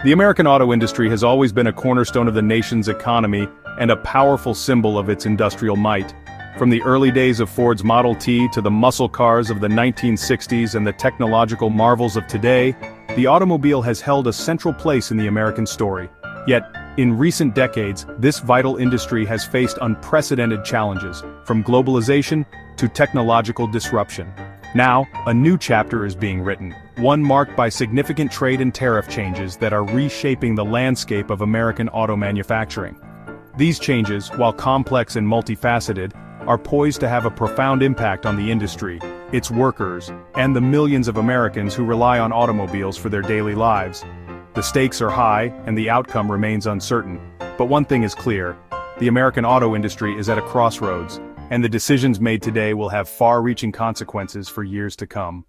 The American auto industry has always been a cornerstone of the nation's economy and a powerful symbol of its industrial might. From the early days of Ford's Model T to the muscle cars of the 1960s and the technological marvels of today, the automobile has held a central place in the American story. Yet, in recent decades, this vital industry has faced unprecedented challenges, from globalization to technological disruption. Now, a new chapter is being written, one marked by significant trade and tariff changes that are reshaping the landscape of American auto manufacturing. These changes, while complex and multifaceted, are poised to have a profound impact on the industry, its workers, and the millions of Americans who rely on automobiles for their daily lives. The stakes are high, and the outcome remains uncertain. But one thing is clear: the American auto industry is at a crossroads, and the decisions made today will have far-reaching consequences for years to come.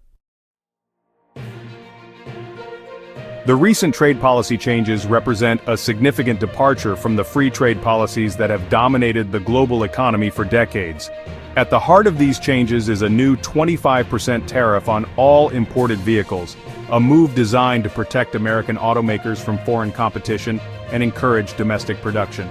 The recent trade policy changes represent a significant departure from the free trade policies that have dominated the global economy for decades. At the heart of these changes is a new 25% tariff on all imported vehicles, a move designed to protect American automakers from foreign competition and encourage domestic production.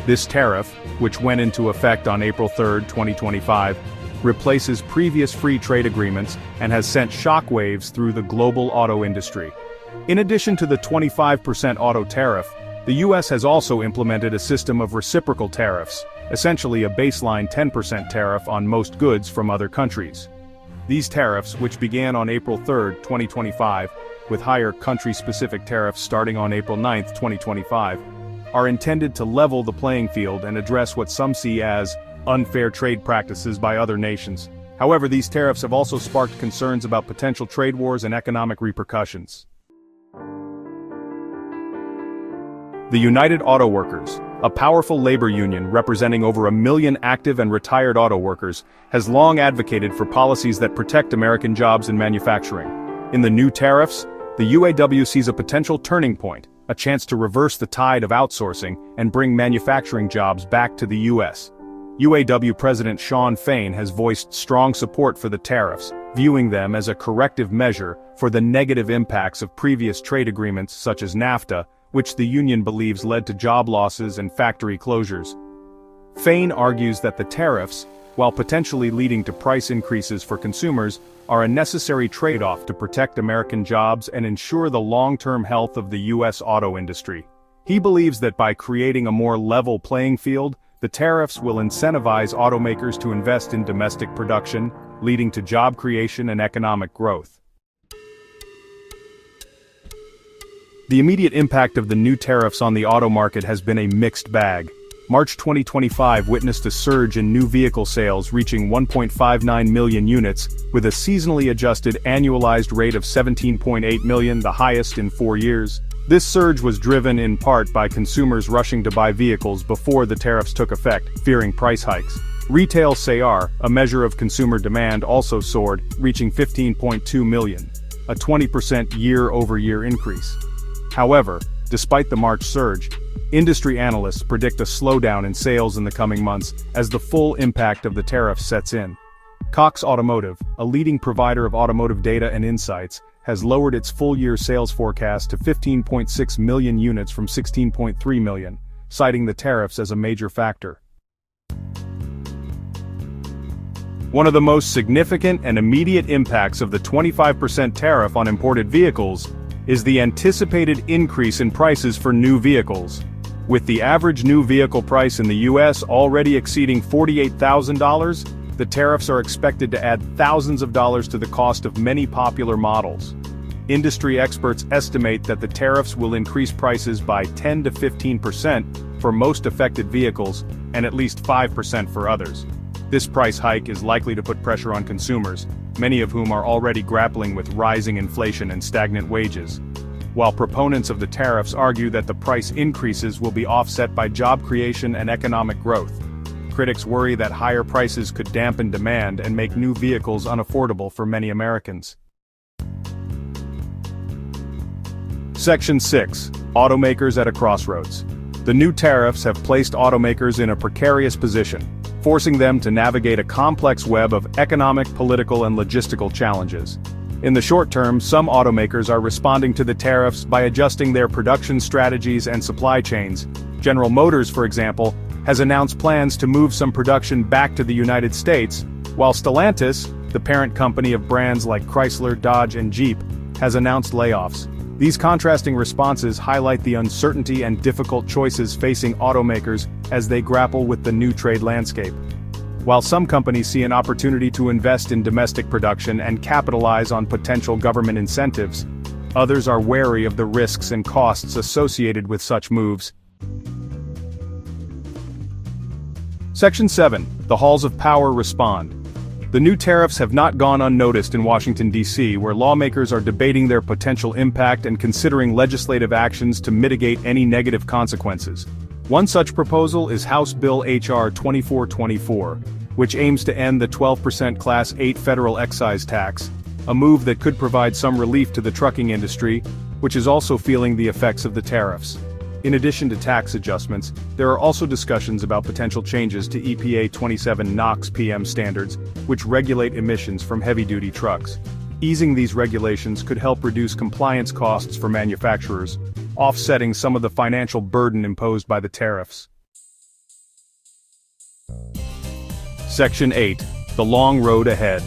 This tariff, which went into effect on April 3, 2025, replaces previous free trade agreements and has sent shockwaves through the global auto industry. In addition to the 25% auto tariff, the U.S. has also implemented a system of reciprocal tariffs, essentially a baseline 10% tariff on most goods from other countries. These tariffs, which began on April 3, 2025, with higher country-specific tariffs starting on April 9, 2025, are intended to level the playing field and address what some see as unfair trade practices by other nations. However, these tariffs have also sparked concerns about potential trade wars and economic repercussions. The United Auto Workers, a powerful labor union representing over 1 million active and retired auto workers, has long advocated for policies that protect American jobs in manufacturing. In the new tariffs, the UAW sees a potential turning point, a chance to reverse the tide of outsourcing and bring manufacturing jobs back to the U.S. UAW President Shawn Fain has voiced strong support for the tariffs, viewing them as a corrective measure for the negative impacts of previous trade agreements such as NAFTA, which the union believes led to job losses and factory closures. Fain argues that the tariffs, while potentially leading to price increases for consumers, are a necessary trade-off to protect American jobs and ensure the long-term health of the U.S. auto industry. He believes that by creating a more level playing field, the tariffs will incentivize automakers to invest in domestic production, leading to job creation and economic growth. The immediate impact of the new tariffs on the auto market has been a mixed bag. March 2025 witnessed a surge in new vehicle sales reaching 1.59 million units, with a seasonally adjusted annualized rate of 17.8 million, the highest in 4 years. This surge was driven in part by consumers rushing to buy vehicles before the tariffs took effect, fearing price hikes. Retail SAR, a measure of consumer demand, also soared, reaching 15.2 million, a 20% year-over-year increase. However, despite the March surge, industry analysts predict a slowdown in sales in the coming months as the full impact of the tariffs sets in. Cox Automotive, a leading provider of automotive data and insights, has lowered its full-year sales forecast to 15.6 million units from 16.3 million, citing the tariffs as a major factor. One of the most significant and immediate impacts of the 25% tariff on imported vehicles is the anticipated increase in prices for new vehicles. With the average new vehicle price in the U.S. already exceeding $48,000, the tariffs are expected to add thousands of dollars to the cost of many popular models. Industry experts estimate that the tariffs will increase prices by 10 to 15% for most affected vehicles and at least 5% for others. This price hike is likely to put pressure on consumers, many of whom are already grappling with rising inflation and stagnant wages. While proponents of the tariffs argue that the price increases will be offset by job creation and economic growth, critics worry that higher prices could dampen demand and make new vehicles unaffordable for many Americans. Section 6. Automakers at a crossroads. The new tariffs have placed automakers in a precarious position, forcing them to navigate a complex web of economic, political, and logistical challenges. In the short term, some automakers are responding to the tariffs by adjusting their production strategies and supply chains. General Motors, for example, has announced plans to move some production back to the United States, while Stellantis, the parent company of brands like Chrysler, Dodge, and Jeep, has announced layoffs. These contrasting responses highlight the uncertainty and difficult choices facing automakers as they grapple with the new trade landscape. While some companies see an opportunity to invest in domestic production and capitalize on potential government incentives, others are wary of the risks and costs associated with such moves. Section 7. The halls of power respond. The new tariffs have not gone unnoticed in Washington, D.C., where lawmakers are debating their potential impact and considering legislative actions to mitigate any negative consequences. One such proposal is House Bill H.R. 2424, which aims to end the 12% Class 8 federal excise tax, a move that could provide some relief to the trucking industry, which is also feeling the effects of the tariffs. In addition to tax adjustments, there are also discussions about potential changes to EPA 27 NOx PM standards, which regulate emissions from heavy-duty trucks. Easing these regulations could help reduce compliance costs for manufacturers, offsetting some of the financial burden imposed by the tariffs. Section 8. The long road ahead.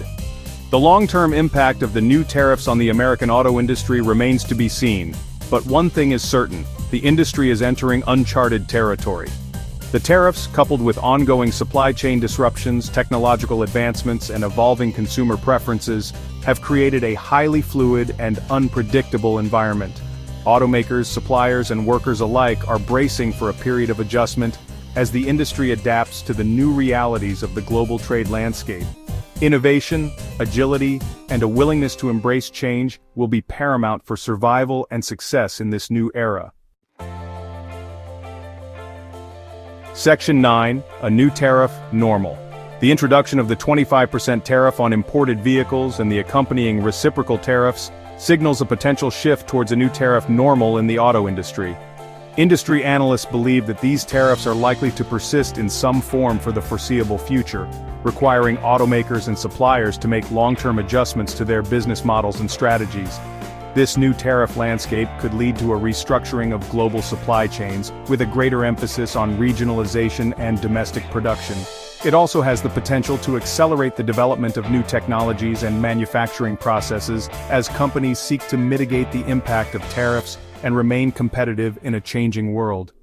The long-term impact of the new tariffs on the American auto industry remains to be seen, but one thing is certain: the industry is entering uncharted territory. The tariffs, coupled with ongoing supply chain disruptions, technological advancements, and evolving consumer preferences, have created a highly fluid and unpredictable environment. Automakers, suppliers, and workers alike are bracing for a period of adjustment as the industry adapts to the new realities of the global trade landscape. Innovation, agility, and a willingness to embrace change will be paramount for survival and success in this new era. Section 9. A new tariff, normal. The introduction of the 25% tariff on imported vehicles and the accompanying reciprocal tariffs signals a potential shift towards a new tariff normal in the auto industry. Industry analysts believe that these tariffs are likely to persist in some form for the foreseeable future, requiring automakers and suppliers to make long-term adjustments to their business models and strategies. This new tariff landscape could lead to a restructuring of global supply chains, with a greater emphasis on regionalization and domestic production. It also has the potential to accelerate the development of new technologies and manufacturing processes as companies seek to mitigate the impact of tariffs and remain competitive in a changing world.